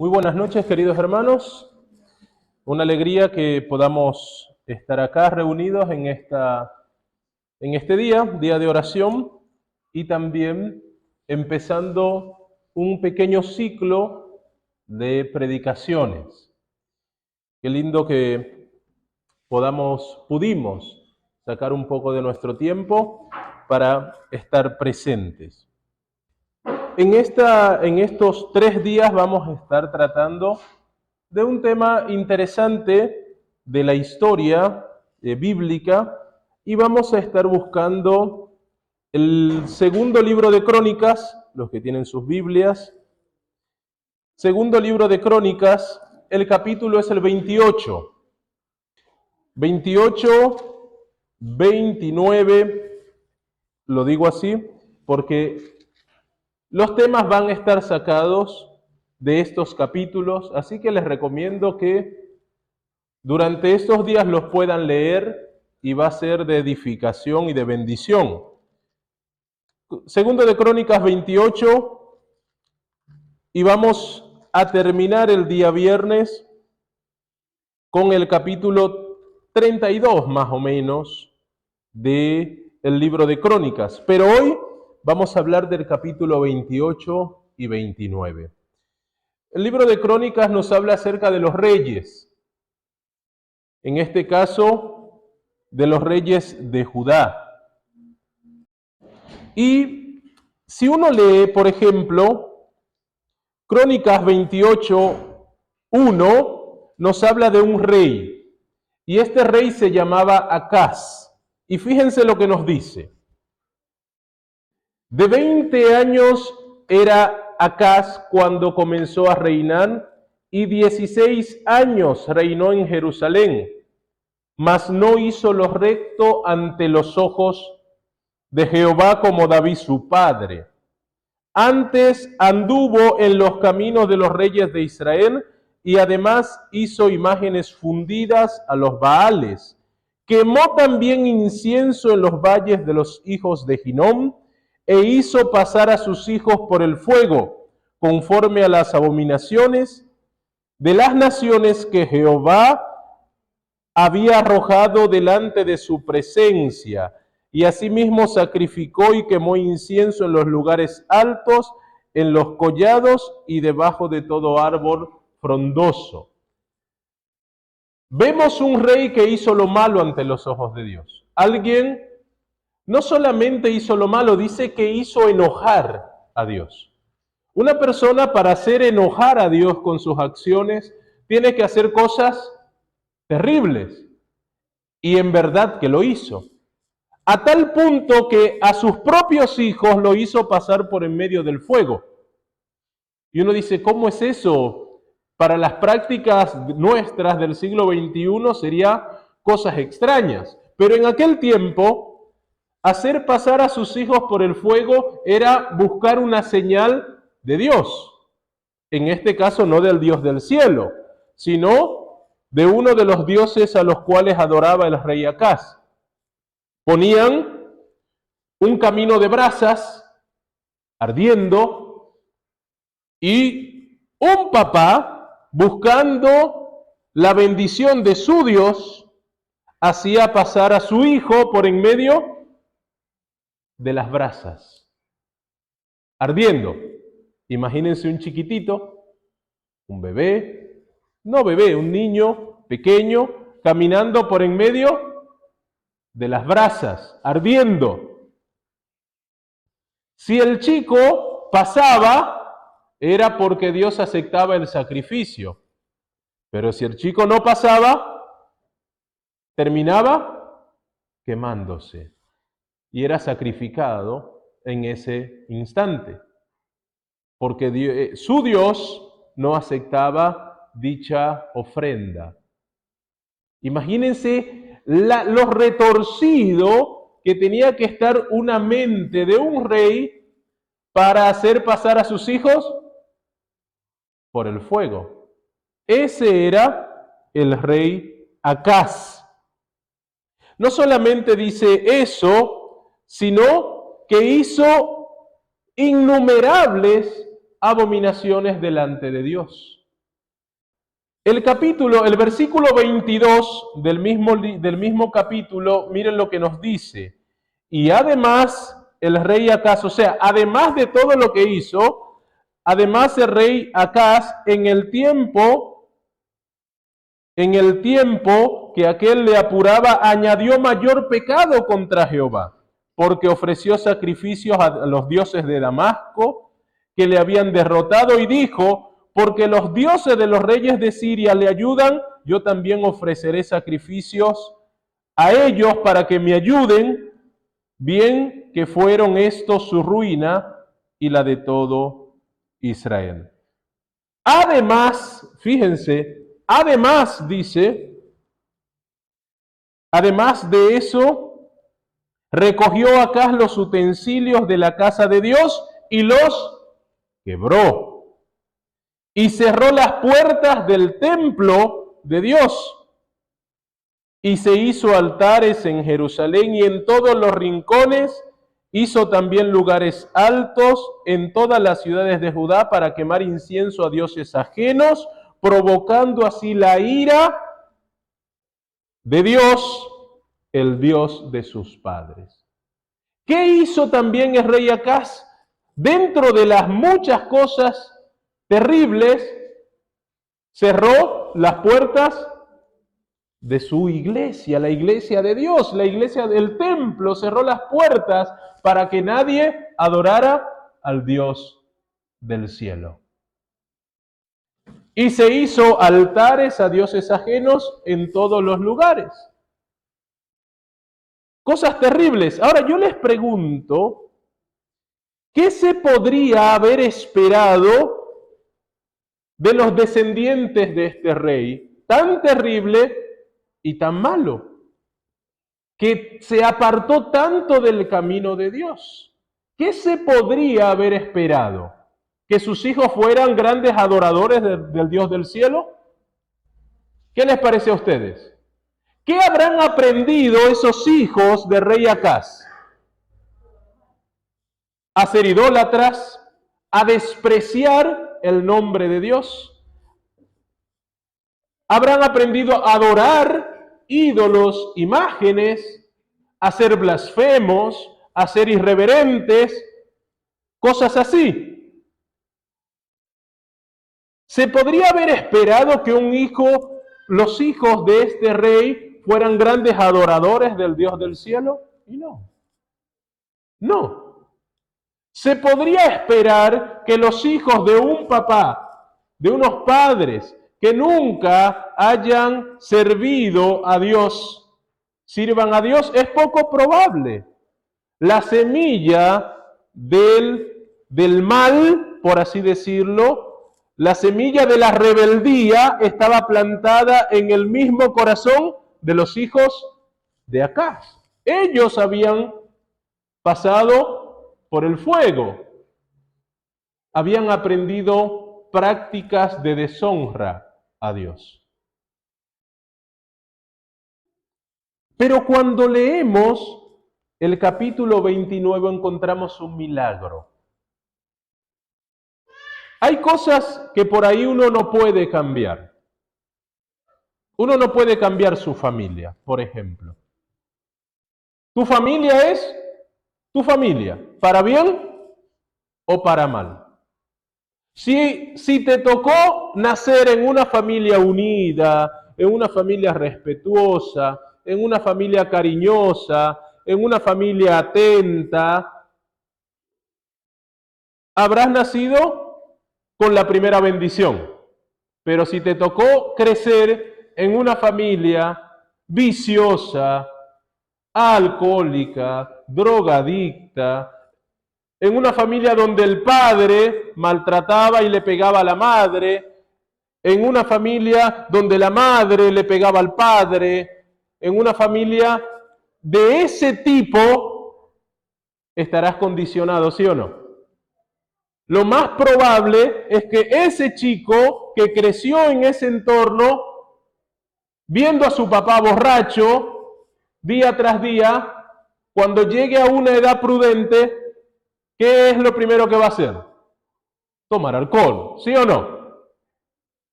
Muy buenas noches, queridos hermanos. Una alegría que podamos estar acá reunidos en este día de oración, y también empezando un pequeño ciclo de predicaciones. Qué lindo que pudimos sacar un poco de nuestro tiempo para estar presentes. En estos 3 días vamos a estar tratando de un tema interesante de la historia bíblica, y vamos a estar buscando el segundo libro de Crónicas, los que tienen sus Biblias. Segundo libro de Crónicas, el capítulo es el 28. 28, 29, lo digo así porque los temas van a estar sacados de estos capítulos, así que les recomiendo que durante estos días los puedan leer y va a ser de edificación y de bendición. Segundo de Crónicas 28, y vamos a terminar el día viernes con el capítulo 32 más o menos del libro de Crónicas, pero hoy vamos a hablar del capítulo 28 y 29. El libro de Crónicas nos habla acerca de los reyes, en este caso de los reyes de Judá. Y si uno lee, por ejemplo, Crónicas 28, 1, nos habla de un rey, y este rey se llamaba Acaz. Y fíjense lo que nos dice. De 20 años era Acaz cuando comenzó a reinar, y 16 años reinó en Jerusalén, mas no hizo lo recto ante los ojos de Jehová como David su padre. Antes anduvo en los caminos de los reyes de Israel, y además hizo imágenes fundidas a los Baales. Quemó también incienso en los valles de los hijos de Hinnom, e hizo pasar a sus hijos por el fuego, conforme a las abominaciones de las naciones que Jehová había arrojado delante de su presencia. Y asimismo sacrificó y quemó incienso en los lugares altos, en los collados y debajo de todo árbol frondoso. Vemos un rey que hizo lo malo ante los ojos de Dios. Alguien no solamente hizo lo malo, dice que hizo enojar a Dios. Una persona, para hacer enojar a Dios con sus acciones, tiene que hacer cosas terribles. Y en verdad que lo hizo. A tal punto que a sus propios hijos lo hizo pasar por en medio del fuego. Y uno dice, ¿cómo es eso? Para las prácticas nuestras del siglo XXI sería cosas extrañas. Pero en aquel tiempo, hacer pasar a sus hijos por el fuego era buscar una señal de Dios. En este caso no del Dios del cielo, sino de uno de los dioses a los cuales adoraba el rey Acaz. Ponían un camino de brasas ardiendo, y un papá, buscando la bendición de su Dios, hacía pasar a su hijo por en medio de las brasas, ardiendo. Imagínense un chiquitito, un bebé, un niño pequeño, caminando por en medio de las brasas, ardiendo. Si el chico pasaba, era porque Dios aceptaba el sacrificio. Pero si el chico no pasaba, terminaba quemándose y era sacrificado en ese instante, porque su Dios no aceptaba dicha ofrenda. Imagínense lo retorcido que tenía que estar una mente de un rey para hacer pasar a sus hijos por el fuego. Ese era el rey Acaz. No solamente dice eso, sino que hizo innumerables abominaciones delante de Dios. El versículo 22 del mismo capítulo, miren lo que nos dice. Y además el rey Acaz, o sea, además de todo lo que hizo, además el rey Acaz en el tiempo que aquel le apuraba, añadió mayor pecado contra Jehová, porque ofreció sacrificios a los dioses de Damasco, que le habían derrotado, y dijo: porque los dioses de los reyes de Siria le ayudan, yo también ofreceré sacrificios a ellos para que me ayuden, bien que fueron estos su ruina y la de todo Israel. Además, fíjense, además dice, además de eso, recogió Acaz los utensilios de la casa de Dios y los quebró. Y cerró las puertas del templo de Dios. Y se hizo altares en Jerusalén y en todos los rincones. Hizo también lugares altos en todas las ciudades de Judá para quemar incienso a dioses ajenos, provocando así la ira de Dios, el Dios de sus padres. ¿Qué hizo también el rey Acaz? Dentro de las muchas cosas terribles, cerró las puertas de su iglesia, la iglesia de Dios, la iglesia del templo, cerró las puertas para que nadie adorara al Dios del cielo. Y se hizo altares a dioses ajenos en todos los lugares. Cosas terribles. Ahora yo les pregunto, ¿qué se podría haber esperado de los descendientes de este rey tan terrible y tan malo, que se apartó tanto del camino de Dios? ¿Qué se podría haber esperado? ¿Que sus hijos fueran grandes adoradores del Dios del cielo? ¿Qué les parece a ustedes? ¿Qué habrán aprendido esos hijos del rey Acaz? A ser idólatras, a despreciar el nombre de Dios. Habrán aprendido a adorar ídolos, imágenes, a ser blasfemos, a ser irreverentes, cosas así. ¿Se podría haber esperado que los hijos de este rey fueran grandes adoradores del Dios del cielo? Y no. No. Se podría esperar que los hijos de un papá, de unos padres que nunca hayan servido a Dios, sirvan a Dios. Es poco probable. La semilla del mal, por así decirlo, la semilla de la rebeldía estaba plantada en el mismo corazón de los hijos de Acaz. Ellos habían pasado por el fuego, habían aprendido prácticas de deshonra a Dios. Pero cuando leemos el capítulo 29 encontramos un milagro. Hay cosas que por ahí uno no puede cambiar. Uno no puede cambiar su familia, por ejemplo. Tu familia es tu familia, para bien o para mal. Si te tocó nacer en una familia unida, en una familia respetuosa, en una familia cariñosa, en una familia atenta, habrás nacido con la primera bendición. Pero si te tocó crecer en una familia viciosa, alcohólica, drogadicta, en una familia donde el padre maltrataba y le pegaba a la madre, en una familia donde la madre le pegaba al padre, en una familia de ese tipo, estarás condicionado, ¿sí o no? Lo más probable es que ese chico que creció en ese entorno, viendo a su papá borracho, día tras día, cuando llegue a una edad prudente, ¿qué es lo primero que va a hacer? Tomar alcohol, ¿sí o no?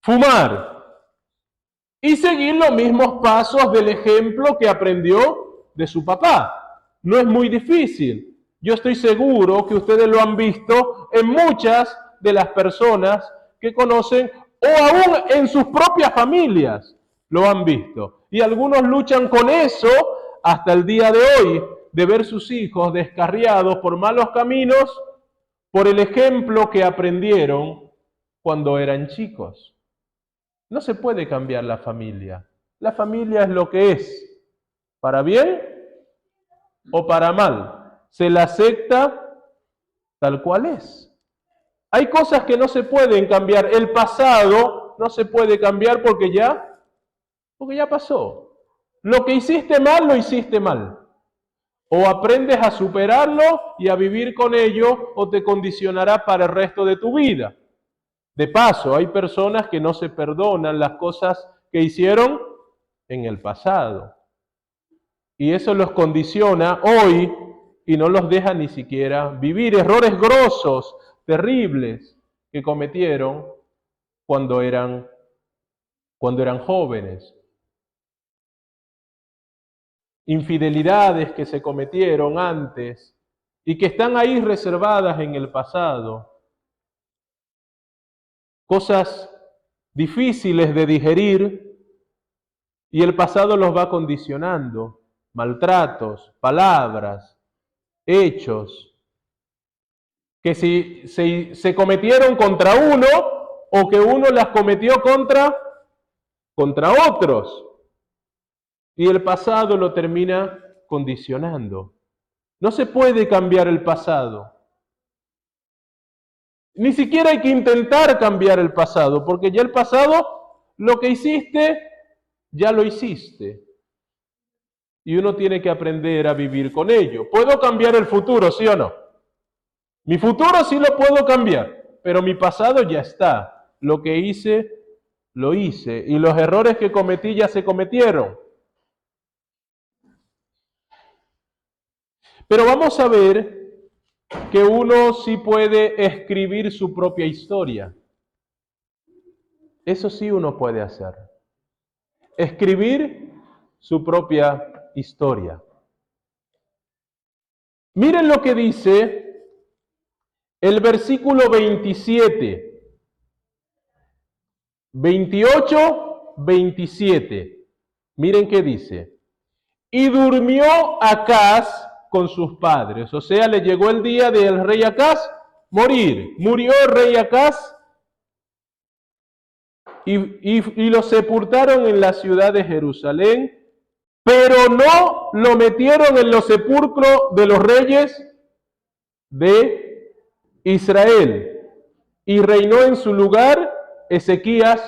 Fumar. y seguir los mismos pasos del ejemplo que aprendió de su papá. No es muy difícil. Yo estoy seguro que ustedes lo han visto en muchas de las personas que conocen o aún en sus propias familias lo han visto. Y algunos luchan con eso hasta el día de hoy, de ver sus hijos descarriados por malos caminos por el ejemplo que aprendieron cuando eran chicos. No se puede cambiar la familia. La familia es lo que es, para bien o para mal. Se la acepta tal cual es. Hay cosas que no se pueden cambiar. El pasado no se puede cambiar porque ya pasó. Lo que hiciste mal, lo hiciste mal. O aprendes a superarlo y a vivir con ello, o te condicionará para el resto de tu vida. De paso, hay personas que no se perdonan las cosas que hicieron en el pasado. Y eso los condiciona hoy y no los deja ni siquiera vivir. Errores grosos, terribles, que cometieron cuando eran jóvenes. Infidelidades que se cometieron antes y que están ahí reservadas en el pasado. Cosas difíciles de digerir y el pasado los va condicionando. Maltratos, palabras, hechos, que si se cometieron contra uno o que uno las cometió contra otros. Y el pasado lo termina condicionando. No se puede cambiar el pasado. Ni siquiera hay que intentar cambiar el pasado, porque ya el pasado, lo que hiciste, ya lo hiciste. Y uno tiene que aprender a vivir con ello. ¿Puedo cambiar el futuro, sí o no? Mi futuro sí lo puedo cambiar, pero mi pasado ya está. Lo que hice, lo hice. Y los errores que cometí ya se cometieron. Pero vamos a ver que uno sí puede escribir su propia historia. Eso sí uno puede hacer. Escribir su propia historia. Miren lo que dice el versículo 27, 28, 27. Miren qué dice. Y durmió Acaz con sus padres. O sea, le llegó el día del rey Acaz morir. Murió el rey Acaz y lo sepultaron en la ciudad de Jerusalén, pero no lo metieron en los sepulcros de los reyes de Israel. Y reinó en su lugar Ezequías,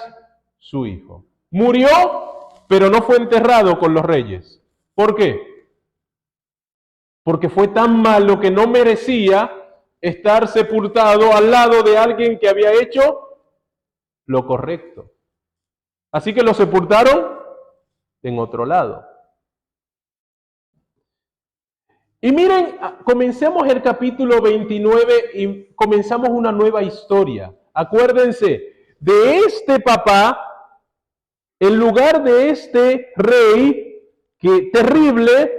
su hijo. Murió, pero no fue enterrado con los reyes. ¿Por qué? Porque fue tan malo que no merecía estar sepultado al lado de alguien que había hecho lo correcto. Así que lo sepultaron en otro lado. Y miren, comencemos el capítulo 29 y comenzamos una nueva historia. Acuérdense, de este papá, en lugar de este rey que terrible,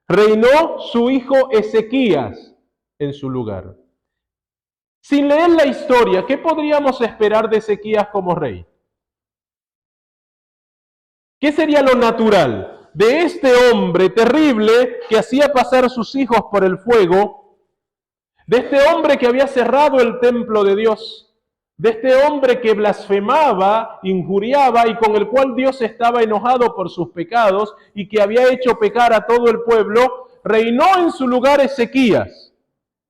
reinó su hijo Ezequías en su lugar. Sin leer la historia, ¿qué podríamos esperar de Ezequías como rey? ¿Qué sería lo natural de este hombre terrible que hacía pasar sus hijos por el fuego? De este hombre que había cerrado el templo de Dios, de este hombre que blasfemaba, injuriaba y con el cual Dios estaba enojado por sus pecados y que había hecho pecar a todo el pueblo, reinó en su lugar Ezequías,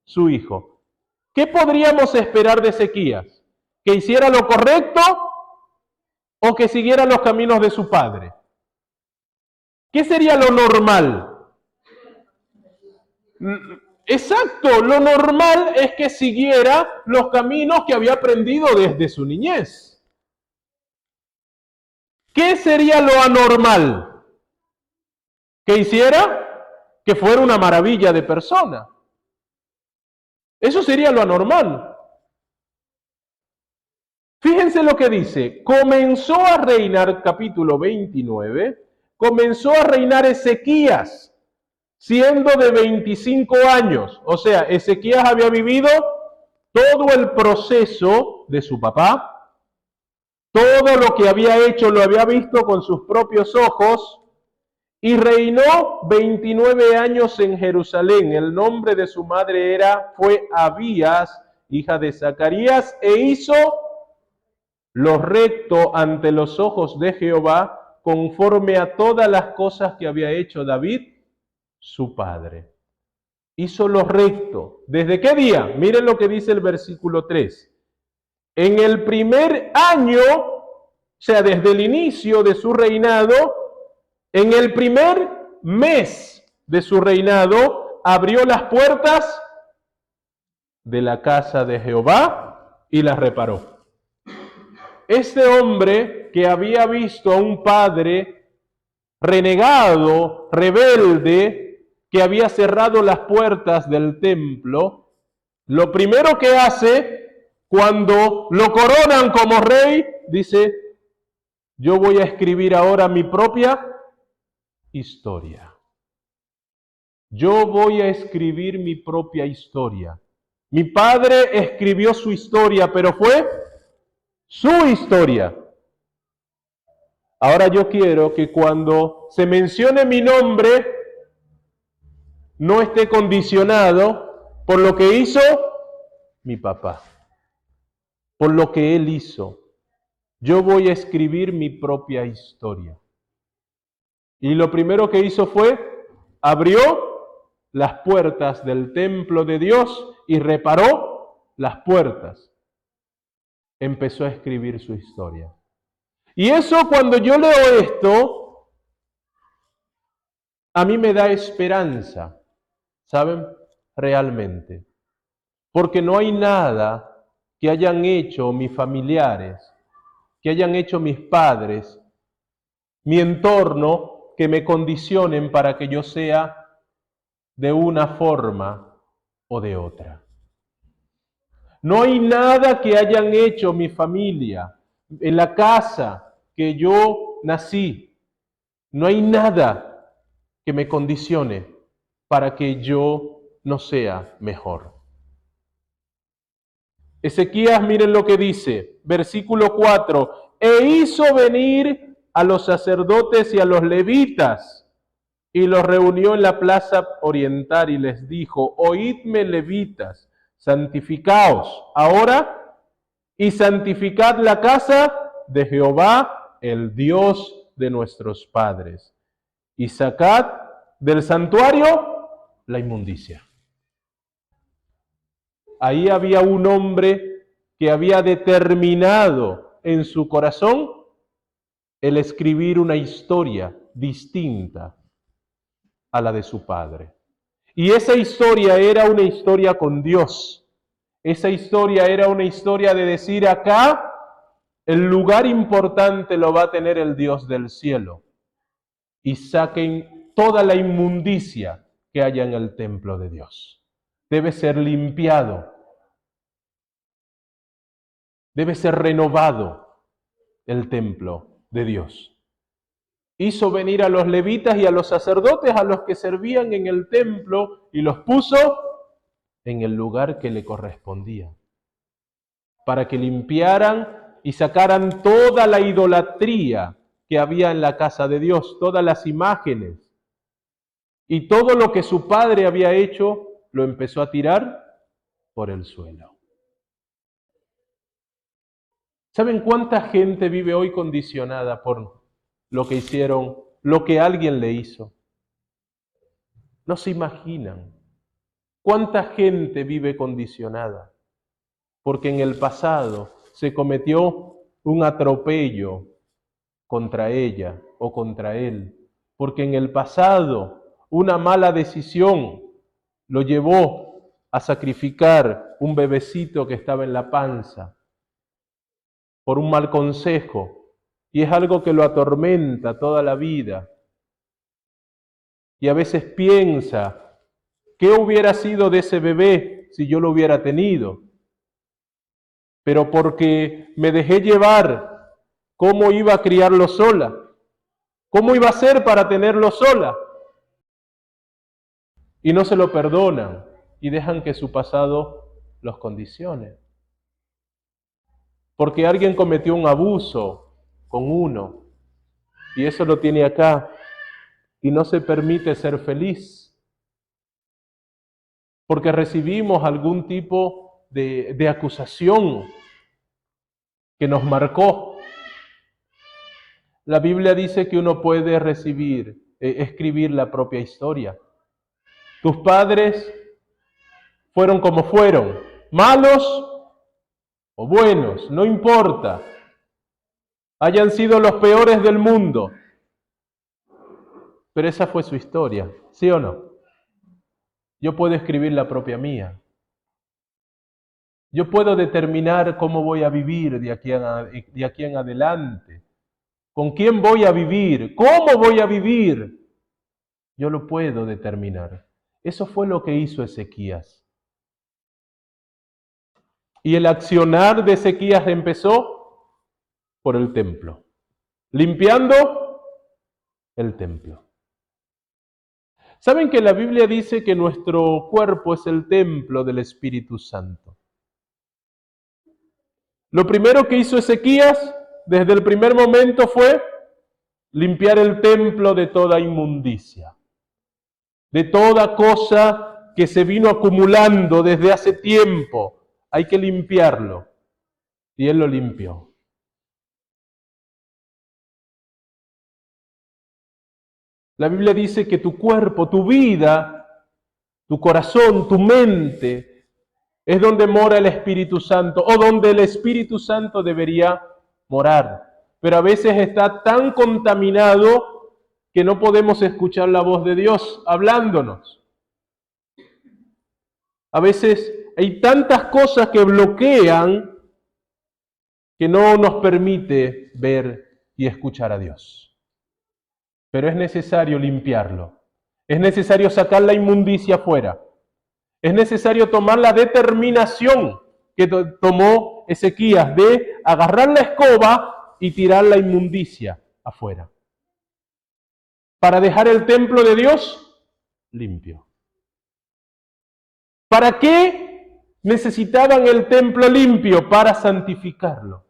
su hijo. ¿Qué podríamos esperar de Ezequías? ¿Que hiciera lo correcto o que siguiera los caminos de su padre? ¿Qué sería lo normal? Exacto, lo normal es que siguiera los caminos que había aprendido desde su niñez. ¿Qué sería lo anormal? ¿Que hiciera? Que fuera una maravilla de persona. Eso sería lo anormal. Fíjense lo que dice, comenzó a reinar, capítulo 29, comenzó a reinar Ezequías, siendo de 25 años. O sea, Ezequías había vivido todo el proceso de su papá, todo lo que había hecho lo había visto con sus propios ojos, y reinó 29 años en Jerusalén. El nombre de su madre fue Abías, hija de Zacarías, e hizo lo recto ante los ojos de Jehová, conforme a todas las cosas que había hecho David, su padre. Hizo lo recto. ¿Desde qué día? Miren lo que dice el versículo 3. En el primer año, o sea, desde el inicio de su reinado, en el primer mes de su reinado, abrió las puertas de la casa de Jehová y las reparó. Este hombre que había visto a un padre renegado, rebelde, que había cerrado las puertas del templo, lo primero que hace cuando lo coronan como rey, dice, yo voy a escribir ahora mi propia historia. Yo voy a escribir mi propia historia. Mi padre escribió su historia, pero fue su historia. Ahora yo quiero que cuando se mencione mi nombre, no esté condicionado por lo que hizo mi papá, por lo que él hizo. Yo voy a escribir mi propia historia. Y lo primero que hizo fue, abrió las puertas del templo de Dios y reparó las puertas. Empezó a escribir su historia. Y eso, cuando yo leo esto, a mí me da esperanza, ¿saben? Realmente. Porque no hay nada que hayan hecho mis familiares, que hayan hecho mis padres, mi entorno, que me condicionen para que yo sea de una forma o de otra. No hay nada que hayan hecho mi familia, en la casa que yo nací. No hay nada que me condicione para que yo no sea mejor. Ezequías, miren lo que dice, versículo 4, e hizo venir a los sacerdotes y a los levitas, y los reunió en la plaza oriental y les dijo, oídme levitas, santificaos ahora y santificad la casa de Jehová, el Dios de nuestros padres, y sacad del santuario la inmundicia. Ahí había un hombre que había determinado en su corazón el escribir una historia distinta a la de su padre. Y esa historia era una historia con Dios. Esa historia era una historia de decir, acá el lugar importante lo va a tener el Dios del cielo. Y saquen toda la inmundicia que haya en el templo de Dios. Debe ser limpiado. Debe ser renovado el templo de Dios. Hizo venir a los levitas y a los sacerdotes, a los que servían en el templo, y los puso en el lugar que le correspondía, para que limpiaran y sacaran toda la idolatría que había en la casa de Dios, todas las imágenes, y todo lo que su padre había hecho, lo empezó a tirar por el suelo. ¿Saben cuánta gente vive hoy condicionada por lo que hicieron, lo que alguien le hizo? No se imaginan cuánta gente vive condicionada porque en el pasado se cometió un atropello contra ella o contra él, porque en el pasado una mala decisión lo llevó a sacrificar un bebecito que estaba en la panza por un mal consejo, y es algo que lo atormenta toda la vida. Y a veces piensa, ¿qué hubiera sido de ese bebé si yo lo hubiera tenido? pero porque me dejé llevar, ¿cómo iba a criarlo sola? ¿Cómo iba a ser para tenerlo sola? Y no se lo perdonan y dejan que su pasado los condicione. Porque alguien cometió un abuso con uno y eso lo tiene acá y no se permite ser feliz. Porque recibimos algún tipo de acusación que nos marcó. La Biblia dice que uno puede escribir la propia historia. Tus padres fueron como fueron, malos o buenos, no importa. Hayan sido los peores del mundo. Pero esa fue su historia, ¿sí o no? Yo puedo escribir la propia mía. Yo puedo determinar cómo voy a vivir de aquí en adelante. ¿Con quién voy a vivir? ¿Cómo voy a vivir? Yo lo puedo determinar. Eso fue lo que hizo Ezequías. Y el accionar de Ezequías empezó por el templo, limpiando el templo. ¿Saben que la Biblia dice que nuestro cuerpo es el templo del Espíritu Santo? Lo primero que hizo Ezequías desde el primer momento fue limpiar el templo de toda inmundicia, de toda cosa que se vino acumulando desde hace tiempo. Hay que limpiarlo. Y él lo limpió. La Biblia dice que tu cuerpo, tu vida, tu corazón, tu mente, es donde mora el Espíritu Santo, o donde el Espíritu Santo debería morar. Pero a veces está tan contaminado que no podemos escuchar la voz de Dios hablándonos. A veces hay tantas cosas que bloquean que no nos permite ver y escuchar a Dios. Pero es necesario limpiarlo. Es necesario sacar la inmundicia afuera. Es necesario tomar la determinación que tomó Ezequías de agarrar la escoba y tirar la inmundicia afuera. Para dejar el templo de Dios limpio. ¿Para qué necesitaban el templo limpio? Para santificarlo.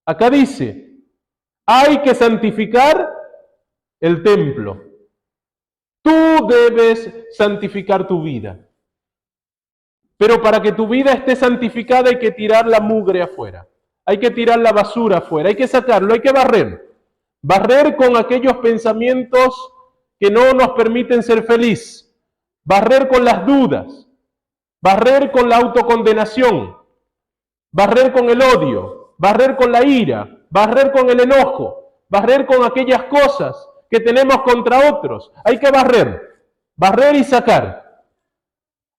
Acá dice, hay que santificar el templo. Tú debes santificar tu vida. Pero para que tu vida esté santificada hay que tirar la mugre afuera. Hay que tirar la basura afuera. Hay que sacarlo, hay que barrer. Barrer con aquellos pensamientos que no nos permiten ser felices. Barrer con las dudas. Barrer con la autocondenación. Barrer con el odio. Barrer con la ira. Barrer con el enojo. Barrer con aquellas cosas que tenemos contra otros. Hay que barrer. Barrer y sacar.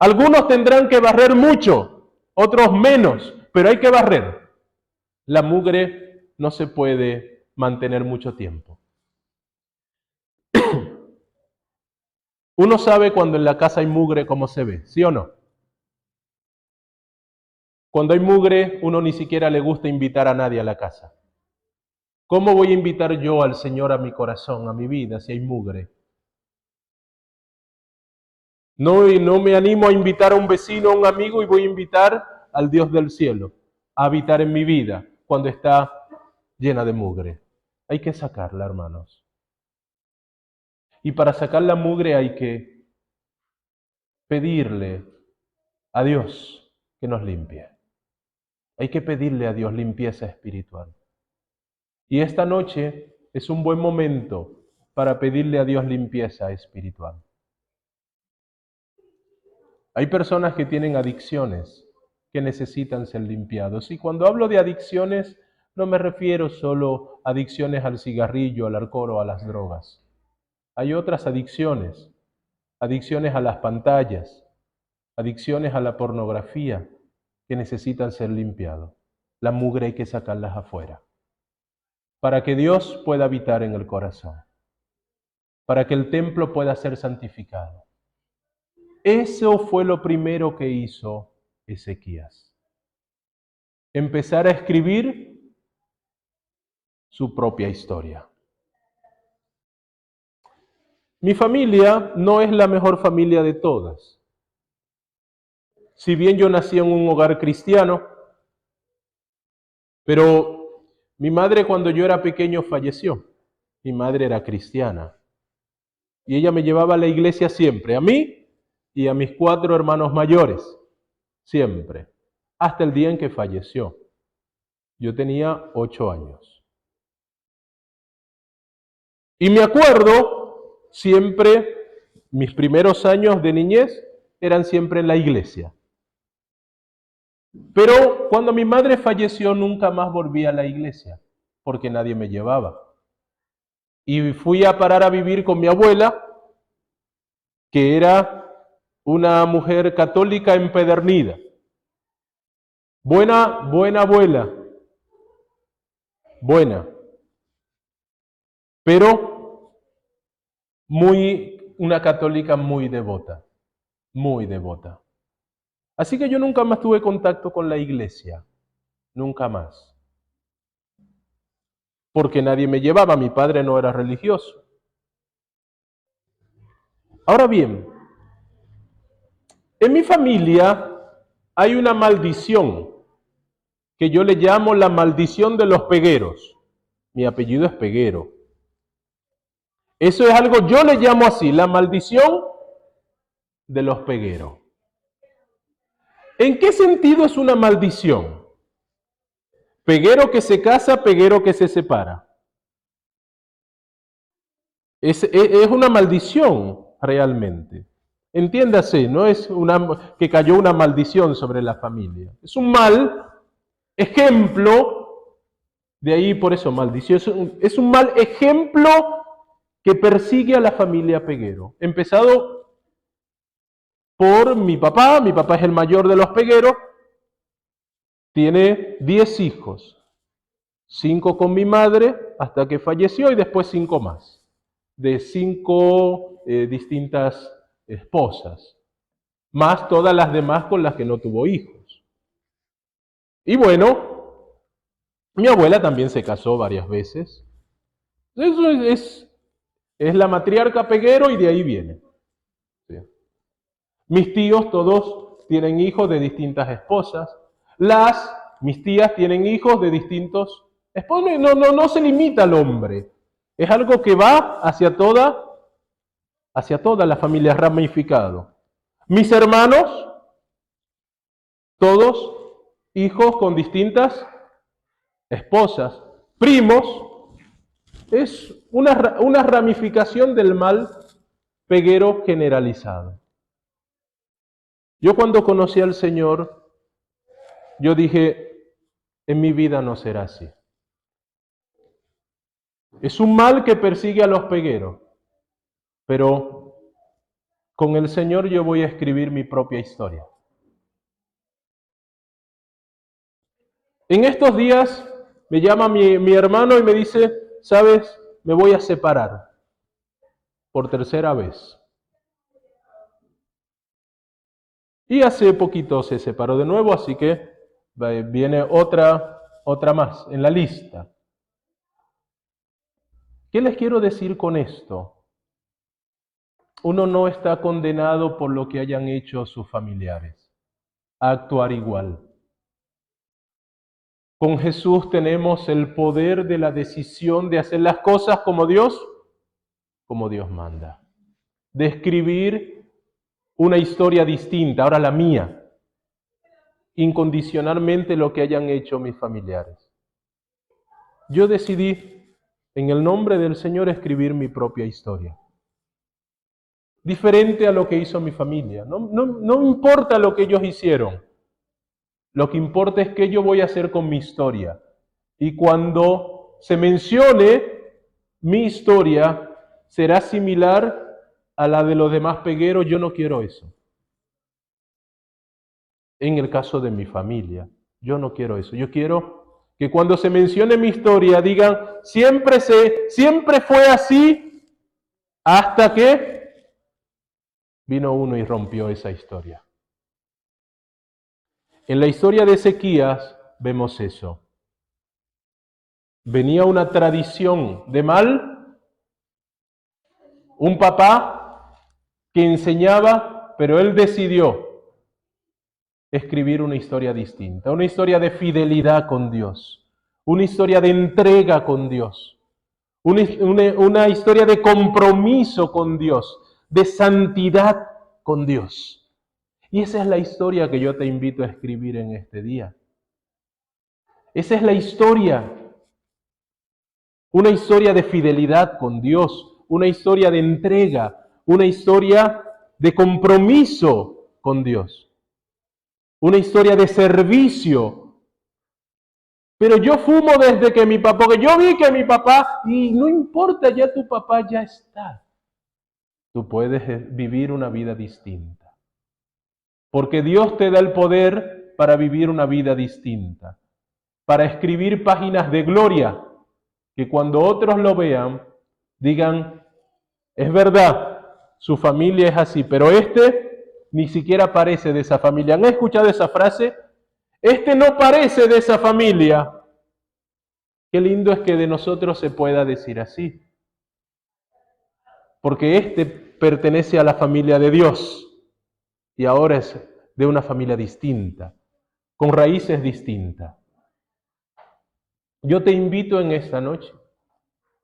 Algunos tendrán que barrer mucho, otros menos, pero hay que barrer. La mugre no se puede mantener mucho tiempo. Uno sabe cuando en la casa hay mugre cómo se ve, ¿sí o no? Cuando hay mugre, uno ni siquiera le gusta invitar a nadie a la casa. ¿Cómo voy a invitar yo al Señor a mi corazón, a mi vida, si hay mugre? No me animo a invitar a un vecino, a un amigo, y voy a invitar al Dios del cielo a habitar en mi vida cuando está llena de mugre. Hay que sacarla, hermanos. Y para sacar la mugre hay que pedirle a Dios que nos limpie. Hay que pedirle a Dios limpieza espiritual. Y esta noche es un buen momento para pedirle a Dios limpieza espiritual. Hay personas que tienen adicciones que necesitan ser limpiados. Y cuando hablo de adicciones, no me refiero solo a adicciones al cigarrillo, al alcohol o a las drogas. Hay otras adicciones, adicciones a las pantallas, adicciones a la pornografía que necesitan ser limpiados. La mugre hay que sacarlas afuera para que Dios pueda habitar en el corazón, para que el templo pueda ser santificado. Eso fue lo primero que hizo Ezequías. empezar a escribir su propia historia. Mi familia no es la mejor familia de todas. Si bien yo nací en un hogar cristiano, pero mi madre cuando yo era pequeño falleció. Mi madre era cristiana. Y ella me llevaba a la iglesia siempre, a mí y a mis 4 hermanos mayores, siempre, hasta el día en que falleció. Yo tenía 8 años. Y me acuerdo siempre, mis primeros años de niñez eran siempre en la iglesia. Pero cuando mi madre falleció nunca más volví a la iglesia, porque nadie me llevaba. Y fui a parar a vivir con mi abuela, que era una mujer católica empedernida. Buena abuela, buena, pero una católica muy devota, muy devota. Así que yo nunca más tuve contacto con la iglesia, nunca más. Porque nadie me llevaba, mi padre no era religioso. Ahora bien, en mi familia hay una maldición que yo le llamo la maldición de los pegueros. Mi apellido es Peguero. Eso es algo, yo le llamo así, la maldición de los pegueros. ¿En qué sentido es una maldición? Peguero que se casa, peguero que se separa. Es una maldición realmente. Entiéndase, no es que cayó una maldición sobre la familia. Es un mal ejemplo, de ahí por eso maldición, es un mal ejemplo que persigue a la familia Peguero. Empezado por mi papá es el mayor de los Pegueros, tiene 10 hijos, 5 con mi madre hasta que falleció y después 5 más, de 5 distintas esposas, más todas las demás con las que no tuvo hijos. Y bueno, mi abuela también se casó varias veces. Eso es la matriarca Peguero y de ahí viene. ¿Sí? Mis tíos todos tienen hijos de distintas esposas. Mis tías tienen hijos de distintos esposos. No se limita al hombre. Es algo que va hacia toda la familia ramificado. Mis hermanos, todos hijos con distintas esposas. Primos, es una ramificación del mal peguero generalizado. Yo cuando conocí al Señor, yo dije, en mi vida no será así. Es un mal que persigue a los pegueros, pero con el Señor yo voy a escribir mi propia historia. En estos días me llama mi hermano y me dice, ¿sabes? Me voy a separar por 3ª vez. Y hace poquito se separó de nuevo, así que viene otra más en la lista. ¿Qué les quiero decir con esto? Uno no está condenado por lo que hayan hecho sus familiares a actuar igual. Con Jesús tenemos el poder de la decisión de hacer las cosas como Dios manda. De escribir una historia distinta, ahora la mía, incondicionalmente lo que hayan hecho mis familiares. Yo decidí, en el nombre del Señor, escribir mi propia historia. Diferente a lo que hizo mi familia. No importa lo que ellos hicieron. Lo que importa es qué yo voy a hacer con mi historia. Y cuando se mencione mi historia, será similar a la de los demás pegueros. Yo no quiero eso. En el caso de mi familia, yo no quiero eso. Yo quiero que cuando se mencione mi historia digan, siempre fue así, hasta que vino uno y rompió esa historia. En la historia de Ezequías vemos eso. Venía una tradición de mal, un papá que enseñaba, pero él decidió escribir una historia distinta, una historia de fidelidad con Dios, una historia de entrega con Dios, una historia de compromiso con Dios, de santidad con Dios. Y esa es la historia que yo te invito a escribir en este día. Esa es la historia. Una historia de fidelidad con Dios, una historia de entrega, una historia de compromiso con Dios, una historia de servicio. Pero yo fumo desde que mi papá, porque yo vi que mi papá, y no importa, ya tu papá ya está. Tú puedes vivir una vida distinta. Porque Dios te da el poder para vivir una vida distinta, para escribir páginas de gloria, que cuando otros lo vean, digan, es verdad, su familia es así, pero este ni siquiera parece de esa familia. ¿Han escuchado esa frase? Este no parece de esa familia. Qué lindo es que de nosotros se pueda decir así, porque este pertenece a la familia de Dios y ahora es de una familia distinta, con raíces distintas. Yo te invito en esta noche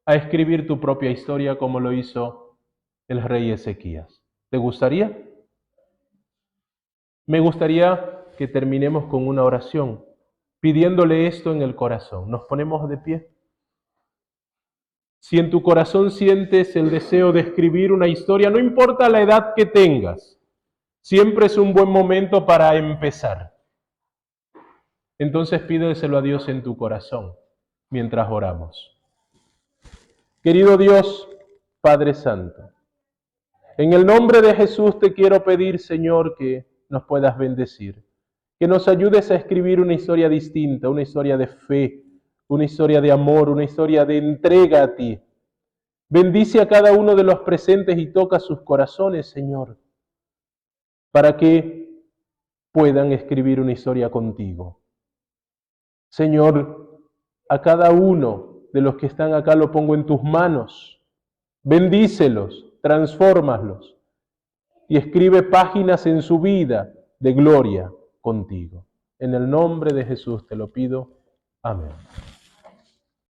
a escribir tu propia historia como lo hizo el rey Ezequías. ¿Te gustaría? Me gustaría que terminemos con una oración, pidiéndole esto en el corazón. Nos ponemos de pie. Si en tu corazón sientes el deseo de escribir una historia, no importa la edad que tengas, siempre es un buen momento para empezar. Entonces pídeselo a Dios en tu corazón mientras oramos. Querido Dios, Padre Santo, en el nombre de Jesús te quiero pedir, Señor, que nos puedas bendecir, que nos ayudes a escribir una historia distinta, una historia de fe, una historia de amor, una historia de entrega a ti. Bendice a cada uno de los presentes y toca sus corazones, Señor, para que puedan escribir una historia contigo. Señor, a cada uno de los que están acá lo pongo en tus manos. Bendícelos, transfórmalos y escribe páginas en su vida de gloria contigo. En el nombre de Jesús te lo pido. Amén.